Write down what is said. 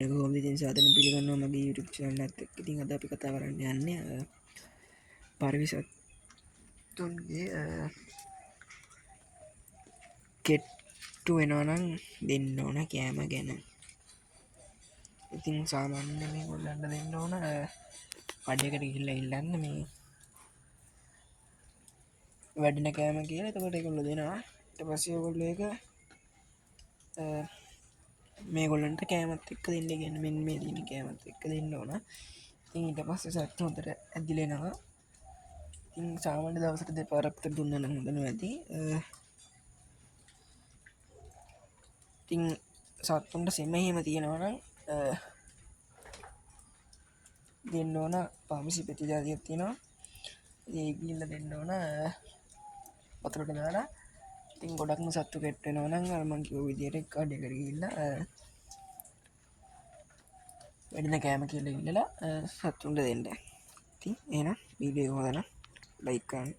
කොහොමද සාධන පිළිගන්නවා මගේ YouTube channel එකත් එක්ක. ඉතින් අද අපි කතා කරන්න යන්නේ පරිවිසත්තුන්ගේ කෙට්ටු වෙනවා නම් දෙන්න ඕන කෑම ගැන. ඉතින් සාමාන්‍ය මේ ගොල්ලන්ට දෙන්න ඕන කඩයකට ගිහිල්ලා ඉල්ලන්න මේ වැඩින කෑම කියලා. එතකොට ඒගොල්ලෝ දෙනවා. ඊට පස්සේ ඔයගොල්ලෝ ඒක මේ ගොල්ලන්ට කෑමත් එක්ක දෙන්න ගැන මෙන් මේ දීන කෑමත් එක්ක දෙන්න ඕන. ඊට පස්සේ සත්තු හොඳට ඇදිලෙනවා. ඉතින් සාමාන්‍ය දවසට දෙපාරක් විතර දුන්නා නම් හොඳම ඇති. ඉතින් සත්තුන්ට සෙම එහෙම තියෙනවා නම් දෙන්න ඕන පාමිසි පෙති ජාතියක් තියෙනවා. ඒ ගිහිල්ලා දෙන්න ඕන වතුරට දාලා. ඉතින් ගොඩක්ම සත්තු කෙට් වෙනවා නම් අර මං කිව්ව විදියට කඩේකට ගිහිල්ලා වැඩින කෑම කියලා ඉල්ලලා සත්තුන්ට දෙන්න. ඉතින් එහෙනම් වීඩියෝ එක හොඳ නම් ලයික් කරන්න.